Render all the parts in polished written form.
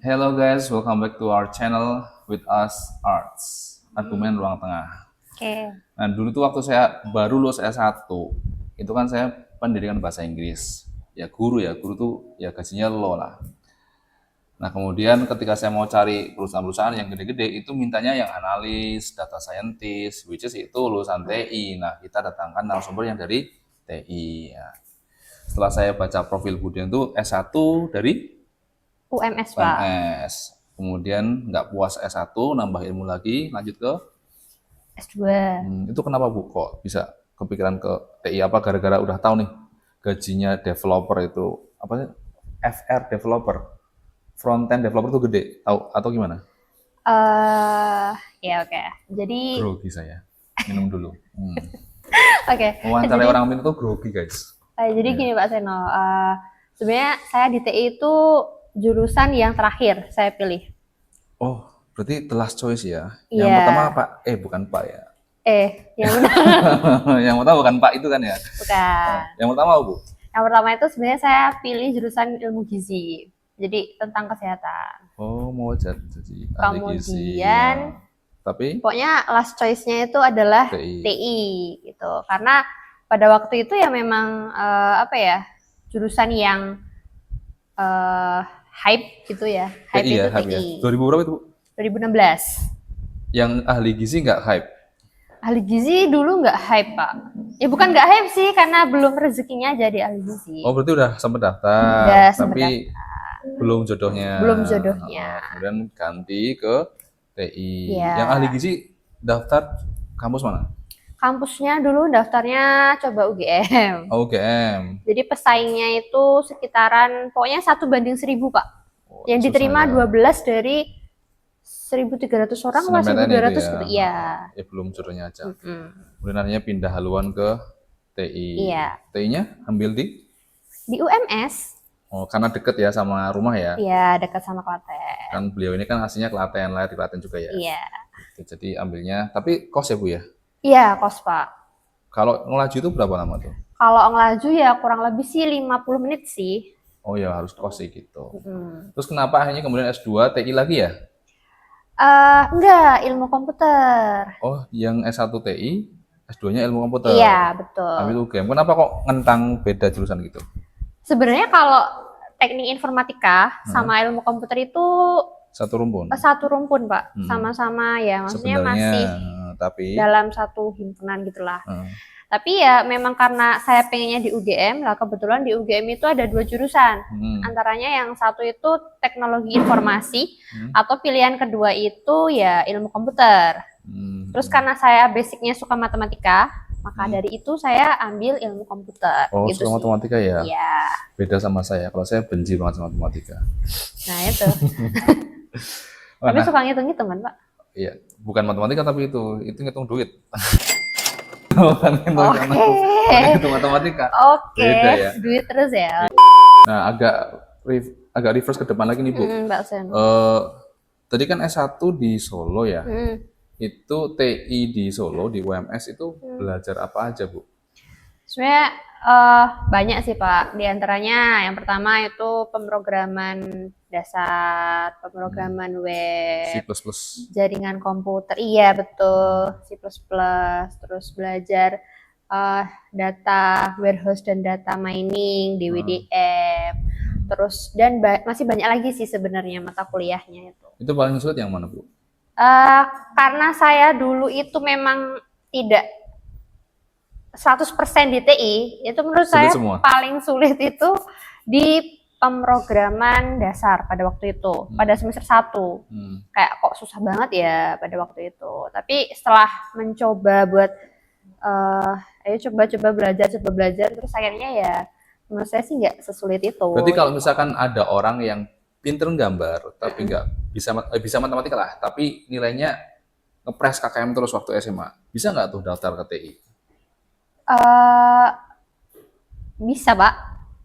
Hello guys, welcome back to our channel with us Arts, argumen ruang tengah. Oke. Nah dulu tuh waktu saya baru lulus S1, itu kan saya pendidikan bahasa Inggris. Ya guru tuh ya gajinya low lah. Nah kemudian ketika saya mau cari perusahaan-perusahaan yang gede-gede itu mintanya yang analis, data scientist, which is itu lulusan TI. Nah kita datangkan narasumber yang dari TI. Ya. Setelah saya baca profil Budian itu S1 dari UMS, Pak. UMS. Kemudian nggak puas S1, nambah ilmu lagi, lanjut ke S2. itu kenapa Bu kok bisa kepikiran ke TI? Apa gara-gara udah tahu nih gajinya developer itu apa sih? FR developer, front-end developer tuh gede, tahu atau gimana? Ya oke. Jadi Grogi saya, minum dulu. oke. Wawancara Jadi orang minum tuh grogi guys. jadi Iya. gini Pak Seno. Sebenarnya saya di TI itu jurusan yang terakhir saya pilih. Oh, berarti the last choice ya. Yang pertama Iya. Pak, bukan Pak ya. Yang benar Yang pertama bukan Pak itu kan ya. bukan. Yang pertama Bu. Yang pertama itu sebenarnya saya pilih jurusan ilmu gizi. Jadi tentang kesehatan. Oh, mau jadi ahli gizi. Kemudian Tapi pokoknya last choice-nya itu adalah TI. TI gitu. Karena pada waktu itu ya memang jurusan yang hype gitu ya. Hype TI ya, itu hype ya. TI. 2000 berapa itu Bu? 2016. Yang ahli gizi nggak hype? Ahli gizi dulu nggak hype, Pak. Ya bukan nggak hype sih, karena belum rezekinya jadi ahli gizi. Oh, berarti udah sempat daftar, Udah sempat tapi belum jodohnya. Belum jodohnya. Kemudian ganti ke TI. Iya. Yang ahli gizi daftar kampus mana? Kampusnya dulu daftarnya coba UGM. Oh, UGM. Jadi pesaingnya itu sekitaran pokoknya 1:1000, Pak. Oh, Yang susah diterima ya. 12 dari 1.300 orang atau SNMPTN 1.200 itu gitu. Iya. Ya belum jodohnya aja. Mm-mm. Kemudian akhirnya pindah haluan ke TI. Iya. TI-nya ambil di? Di UMS. Oh, karena deket ya sama rumah ya. Iya, dekat sama Klaten. Kan beliau ini kan aslinya Klaten, lahir di Klaten juga ya. Iya. Jadi ambilnya, tapi kos ya Bu ya? Iya, kos, Pak. Kalau ngelaju itu berapa lama tuh? Kalau ngelaju ya kurang lebih sih 50 menit sih. Oh ya harus kos sih gitu. Mm. Terus kenapa akhirnya kemudian S2 TI lagi ya? Enggak, ilmu komputer. Oh, yang S1 TI, S2-nya ilmu komputer. Iya, betul. Ambil UGM. Kenapa kok ngentang beda jurusan gitu? Sebenarnya kalau teknik informatika sama ilmu komputer itu Satu rumpun. satu rumpun, Pak. Sama-sama ya, maksudnya Sebenarnya, masih tapi dalam satu himpunan gitulah. Tapi ya memang karena saya pengennya di UGM, lah kebetulan di UGM itu ada 2 jurusan. Antaranya yang satu itu teknologi informasi, atau pilihan kedua itu ya ilmu komputer. Terus karena saya basicnya suka matematika, maka dari itu saya ambil ilmu komputer. oh gitu suka sih. matematika ya? Iya. Beda sama saya. Kalau saya benci banget sama matematika. Nah itu. Tapi suka ngitung-ngitung kan, Pak? Iya, bukan matematika tapi itu ngitung duit. Bukan ngitung matematika. Oke. Beda ya. Duit terus ya. Nah, agak reverse ke depan lagi nih Bu. Mbak Sen. Tadi kan S1 di Solo ya. Itu TI di Solo di UMS itu belajar apa aja Bu? Sebenarnya banyak sih Pak. Di antaranya yang pertama itu pemrograman dasar, pemrograman web, C++. jaringan komputer. Iya betul, C++. Terus belajar data warehouse dan data mining, DWDM. Terus dan masih banyak lagi sih sebenarnya mata kuliahnya itu. Itu paling sulit yang mana Bu? Karena saya dulu itu memang tidak 100% di TI, itu menurut Sulit saya semua. paling sulit itu di pemrograman dasar pada waktu itu, pada semester 1. Kayak kok susah banget ya pada waktu itu. Tapi setelah mencoba buat ayo coba belajar, terus akhirnya ya menurut saya sih nggak sesulit itu. Berarti kalau misalkan ada orang yang pinter gambar tapi nggak bisa matematika lah, tapi nilainya ngepres KKM terus waktu SMA, bisa nggak tuh daftar ke TI? Bisa Pak.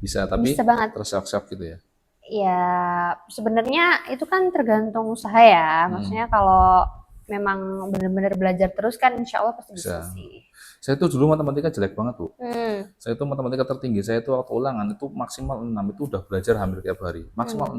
Bisa, tapi bisa banget. Tersiap-siap gitu ya? Ya sebenarnya itu kan tergantung usaha ya. Maksudnya kalau memang benar-benar belajar terus kan insya Allah pasti bisa sih. Saya tuh dulu matematika jelek banget Bu. Saya tuh matematika tertinggi saya tuh waktu ulangan itu maksimal 6, itu udah belajar hampir tiap hari, maksimal 6.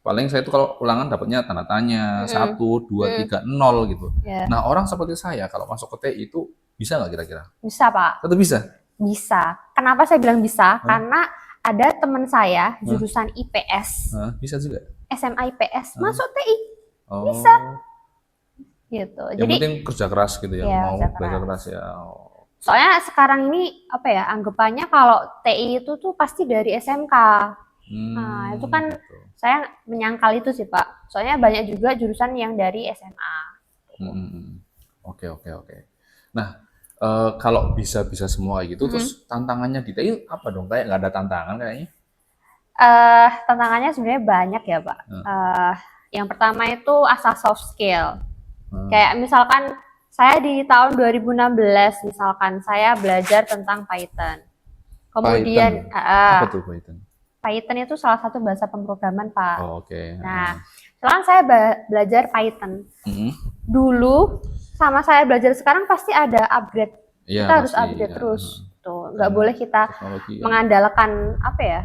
Paling saya itu kalau ulangan dapatnya tanda tanya, 1, 2, 3, 0 gitu. Ya. Nah, orang seperti saya kalau masuk ke TI itu bisa nggak kira-kira? Bisa, Pak. Tetap bisa? Bisa. Kenapa saya bilang bisa? Karena ada teman saya jurusan IPS, Bisa juga? SMA IPS, masuk TI. Oh. Bisa. Gitu. Yang Jadi penting kerja keras gitu ya, Iya, mau kerja belajar keras. keras ya. Oh. soalnya sekarang ini apa ya, anggapannya kalau TI itu tuh pasti dari SMK. Nah, itu kan Gitu. saya menyangkal itu sih, Pak. Soalnya banyak juga jurusan yang dari SMA. Oke. Nah, kalau bisa semua gitu, terus tantangannya di TI apa dong? Kayak nggak ada tantangan kayaknya. Tantangannya sebenarnya banyak ya, Pak. Yang pertama itu asal soft skill. Kayak misalkan saya di tahun 2016 misalkan saya belajar tentang Python. Kemudian Apa tuh Python? Python itu salah satu bahasa pemrograman, Pak. Oh, oke. Nah, sekarang saya belajar Python. Dulu sama saya belajar sekarang pasti ada upgrade. Iya, Kita harus pasti, upgrade ya. terus. Tuh, nggak boleh kita Teknologi ya. mengandalkan apa ya?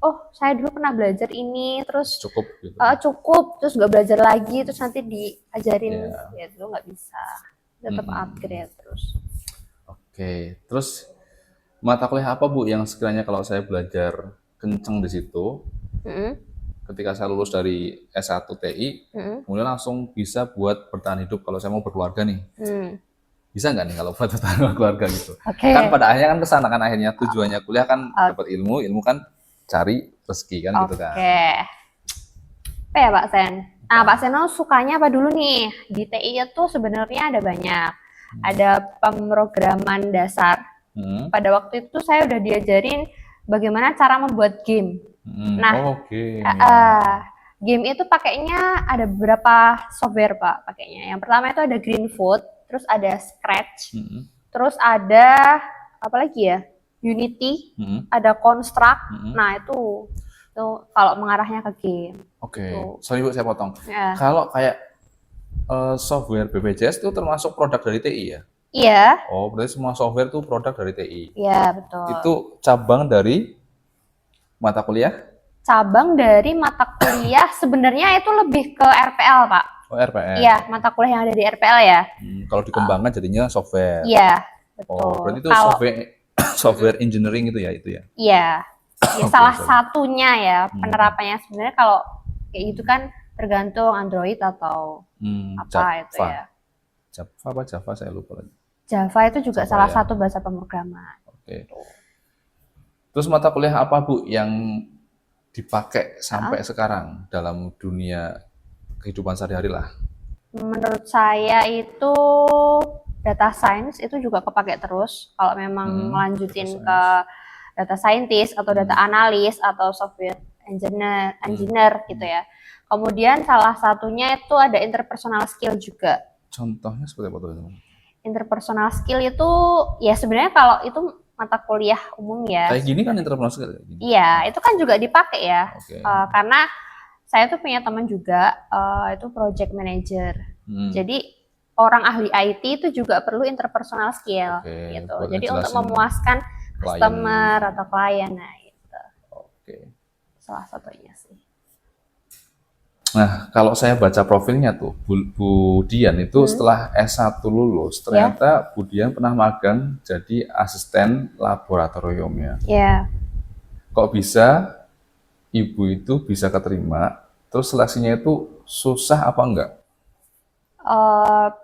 Oh, saya dulu pernah belajar ini, terus Cukup gitu. cukup, terus nggak belajar lagi, terus nanti diajarin, Iya. ya itu nggak bisa. Tetap upgrade terus. Oke, terus mata kuliah apa Bu yang sekiranya kalau saya belajar kenceng di situ, ketika saya lulus dari S1 TI, kemudian langsung bisa buat bertahan hidup kalau saya mau berkeluarga nih. Bisa nggak nih kalau buat bertahan keluarga gitu? Oke. Kan pada akhirnya kan kesana kan akhirnya tujuannya kuliah kan dapat ilmu, ilmu kan cari rezeki kan gitu kan. Oke. Apa ya Pak Sen? Nah, Pak Seno sukanya apa dulu nih? Di TI itu sebenarnya ada banyak. Ada pemrograman dasar. Pada waktu itu saya udah diajarin bagaimana cara membuat game. Nah, game itu pakainya ada beberapa software, Pak, pakainya. Yang pertama itu ada Greenfoot, terus ada Scratch, terus ada apa lagi ya? Unity, ada Construct. Nah, itu kalau mengarahnya ke game. Oke. Sorry Bu, saya potong. Ya. Kalau kayak software BPJS itu termasuk produk dari TI ya? Iya. Oh, berarti semua software itu produk dari TI. Iya, betul. Itu cabang dari mata kuliah? Cabang dari mata kuliah sebenarnya itu lebih ke RPL, Pak. Oh, RPL. Iya, mata kuliah yang ada di RPL ya. Kalau dikembangkan jadinya software. Iya, betul. Oh, berarti itu software engineering itu ya? Iya. Ya, salah satunya ya penerapannya sebenarnya kalau kayak gitu kan tergantung Android atau apa itu ya. Java saya lupa lagi. Java itu juga salah satu bahasa pemrograman. Oke. Terus mata kuliah apa Bu yang dipakai sampai sekarang dalam dunia kehidupan sehari-hari lah? Menurut saya itu data science itu juga kepake terus kalau memang lanjutin ke data scientist atau data analis atau software engineer gitu ya. Kemudian salah satunya itu ada interpersonal skill juga. Contohnya seperti apa tuh? Interpersonal skill itu ya sebenarnya kalau itu mata kuliah umum ya. Kayak gini kan interpersonal skill. Iya, itu kan juga dipakai ya. Okay. Karena saya tuh punya teman juga itu project manager. Jadi orang ahli IT itu juga perlu interpersonal skill gitu. Jadi untuk memuaskan customer atau klien, nah itu. Salah satunya sih. Nah, kalau saya baca profilnya tuh, Bu Dian itu setelah S1 lulus, ternyata Bu Dian pernah magang jadi asisten laboratorium ya. Iya. Kok bisa Ibu itu bisa keterima, terus seleksinya itu susah apa enggak?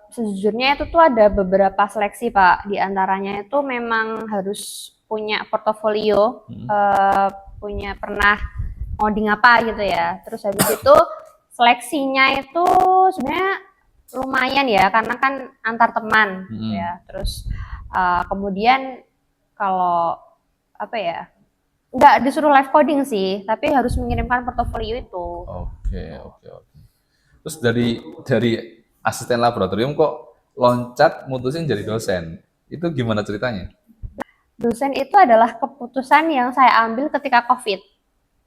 Sejujurnya itu tuh ada beberapa seleksi, Pak. Di antaranya itu memang harus punya portofolio, punya pernah ngoding apa gitu ya. Terus habis itu seleksinya itu sebenarnya lumayan ya, karena kan antar teman ya. Terus kemudian kalau apa ya, nggak disuruh live coding sih, tapi harus mengirimkan portofolio itu. Oke. Terus dari asisten laboratorium kok loncat mutusin jadi dosen? Itu gimana ceritanya? Dosen itu adalah keputusan yang saya ambil ketika COVID.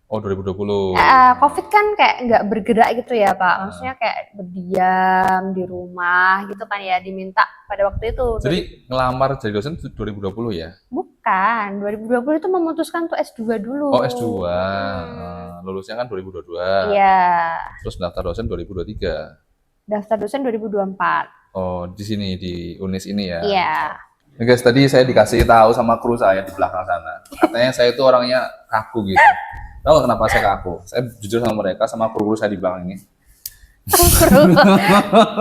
Oh, 2020. COVID kan kayak nggak bergerak gitu ya Pak. Maksudnya kayak berdiam di rumah gitu kan ya, diminta pada waktu itu. Jadi ngelamar jadi dosen itu 2020 ya? Bukan, 2020 itu memutuskan tuh S2 dulu. Oh, S2. Lulusnya kan 2022. Iya, Terus daftar dosen 2023. daftar dosen 2024. Oh, di sini di Unis ini ya. Iya. Nah, guys, tadi saya dikasih tahu sama kru saya di belakang sana. Katanya saya itu orangnya kaku gitu. Tahu nggak kenapa saya kaku? Saya jujur sama mereka, sama kru-kru saya di belakang ini.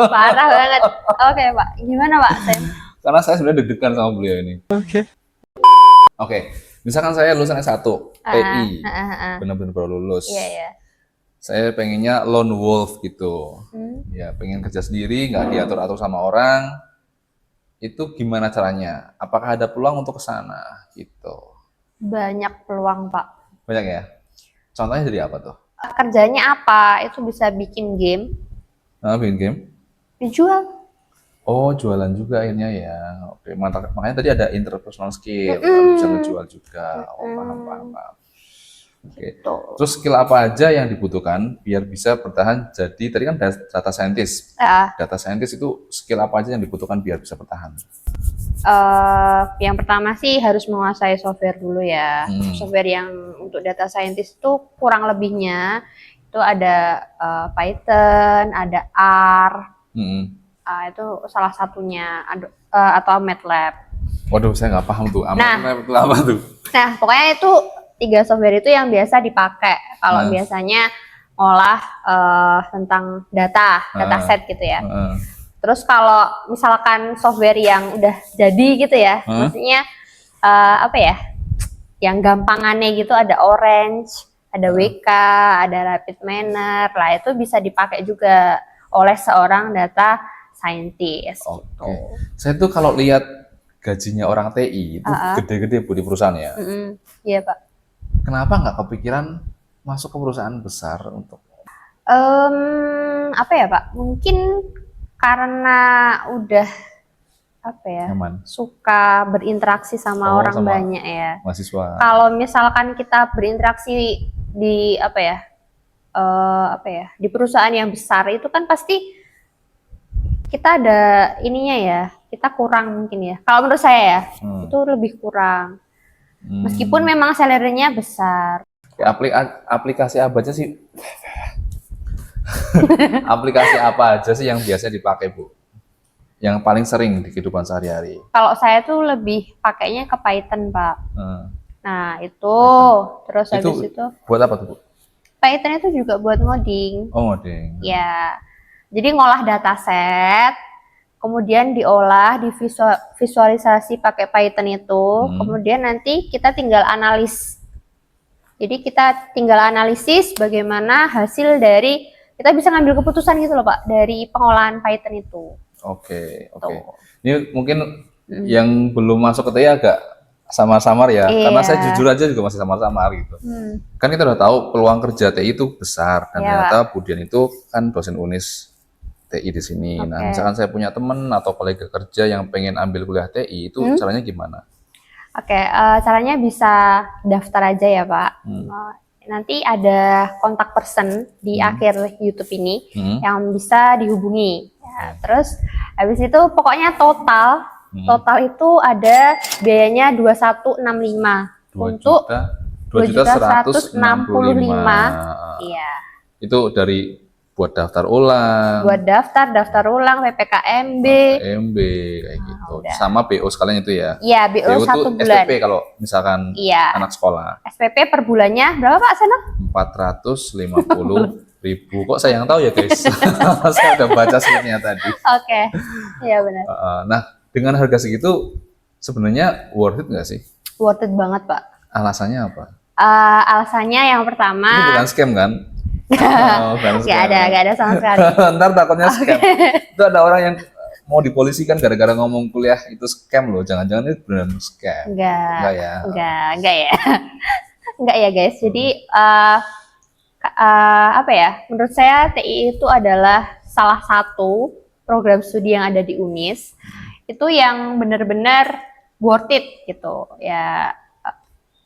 Parah banget. Oke Pak, gimana Pak? Karena saya sebenarnya deg-degan sama beliau ini. Oke, misalkan saya lulusan S1, TI, benar-benar baru lulus. Iya, iya. Saya pengennya lone wolf gitu. Ya, pengen kerja sendiri, nggak diatur-atur sama orang. Itu gimana caranya? Apakah ada peluang untuk ke sana gitu? Banyak peluang Pak. Banyak ya? Contohnya jadi apa tuh? Kerjanya apa? Itu bisa bikin game, Bikin game? dijual. Oh, jualan juga akhirnya ya. Oke, mantap. Makanya tadi ada interpersonal skill, bisa ngejual juga. Oh, paham. Oke. Gitu. Terus skill apa aja yang dibutuhkan biar bisa bertahan jadi tadi kan data scientist. Data scientist itu skill apa aja yang dibutuhkan biar bisa bertahan? Yang pertama sih harus menguasai software dulu ya. Software yang untuk data scientist itu kurang lebihnya itu ada Python, ada R. Itu salah satunya atau MATLAB. Waduh, saya nggak paham tuh. MATLAB itu apa tuh? Nah, pokoknya itu 3 software itu yang biasa dipakai kalau biasanya ngolah tentang dataset gitu ya. Terus kalau misalkan software yang udah jadi gitu ya, maksudnya apa ya, yang gampangannya gitu ada Orange, ada WK, ada Rapid Miner, lah itu bisa dipakai juga oleh seorang data scientist. Oke. Saya tuh kalau lihat gajinya orang TI itu gede-gede Bu di perusahaan ya. Iya Pak. Kenapa nggak kepikiran masuk ke perusahaan besar untuk? Apa ya Pak? Mungkin karena udah apa ya, suka berinteraksi sama orang banyak ya. Mahasiswa. Kalau misalkan kita berinteraksi di apa ya, di perusahaan yang besar itu kan pasti kita ada ininya ya, kita kurang mungkin ya. Kalau menurut saya ya, itu lebih kurang. Meskipun memang salary-nya besar. Aplikasi apa aja sih? Aplikasi apa aja sih yang biasa dipakai Bu? Yang paling sering di kehidupan sehari-hari? Kalau saya tuh lebih pakainya ke Python Pak. Nah itu, Python. Terus habis itu buat apa tuh Bu? Python itu juga buat ngoding. Oh, ngoding. Ya, jadi ngolah dataset, kemudian diolah, divisualisasi pakai Python itu, kemudian nanti kita tinggal analis. Jadi kita tinggal analisis bagaimana hasil dari, kita bisa ngambil keputusan gitu loh Pak, dari pengolahan Python itu. Oke. Ini mungkin yang belum masuk ke TI agak samar-samar ya, karena saya jujur aja juga masih samar-samar gitu. Kan kita udah tahu peluang kerja TI itu besar, dan ternyata Budian itu kan dosen Unis TI di sini. Nah, misalkan saya punya teman atau kolega kerja yang pengen ambil kuliah TI, itu caranya gimana? Caranya bisa daftar aja ya Pak. Nanti ada kontak person di akhir YouTube ini yang bisa dihubungi. Ya, terus habis itu pokoknya total itu ada biayanya 2165 untuk 2.165. Iya. Itu dari buat daftar ulang. Buat daftar ulang PPKMB kayak gitu. Sama BO sekalian itu ya. Iya, BO 1 bulan. SPP kalau misalkan anak sekolah. SPP per bulannya berapa Pak Seno? 450.000. Kok saya yang tahu ya guys? Saya udah baca slide-nya tadi. Oke. Iya benar. Nah, dengan harga segitu sebenarnya worth it nggak sih? Worth it banget Pak. Alasannya apa? Alasannya yang pertama. Ini bukan scam kan? Gak ada sama sekali. Ntar takutnya scam. Itu ada orang yang mau dipolisikan gara-gara ngomong kuliah itu scam loh. Jangan-jangan itu benar scam. Enggak ya. Enggak ya guys. Jadi apa ya? Menurut saya TI itu adalah salah satu program studi yang ada di Unis. Itu yang benar-benar worth it gitu. Ya,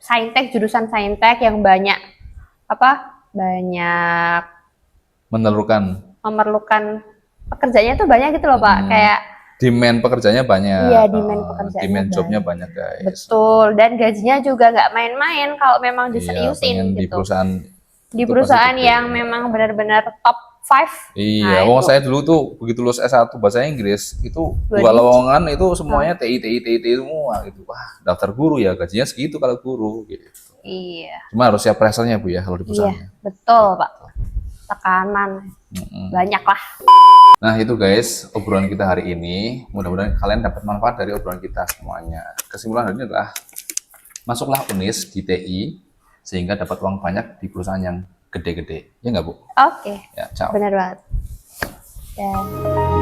saintek, jurusan saintek yang banyak banyak memerlukan pekerjaannya tuh banyak gitu loh Pak. Kayak demand pekerjaannya banyak. Iya, demand pekerjaannya demand jobnya banyak. banyak guys. Betul, dan gajinya juga nggak main-main kalau memang Iya, pengen diseriusin di gitu. perusahaan Di itu perusahaan pasti gede. yang memang benar-benar top 5. Iya, Nah, wong itu saya dulu tuh begitu lulus S1 bahasa Inggris itu Dua buka digit. lowongan itu semuanya TI semua gitu. Wah, daftar guru ya gajinya segitu kalau guru gitu. Iya. Cuma harus siap pressure-nya Bu ya kalau di Iya, perusahaannya. betul Pak. Tekanan banyak lah. Nah itu guys obrolan kita hari ini. Mudah-mudahan kalian dapat manfaat dari obrolan kita semuanya. Kesimpulan hari ini adalah masuklah UNIS di TI sehingga dapat uang banyak di perusahaan yang gede-gede. Ya nggak Bu? Oke. Ya, ciao. Benar banget. Ya.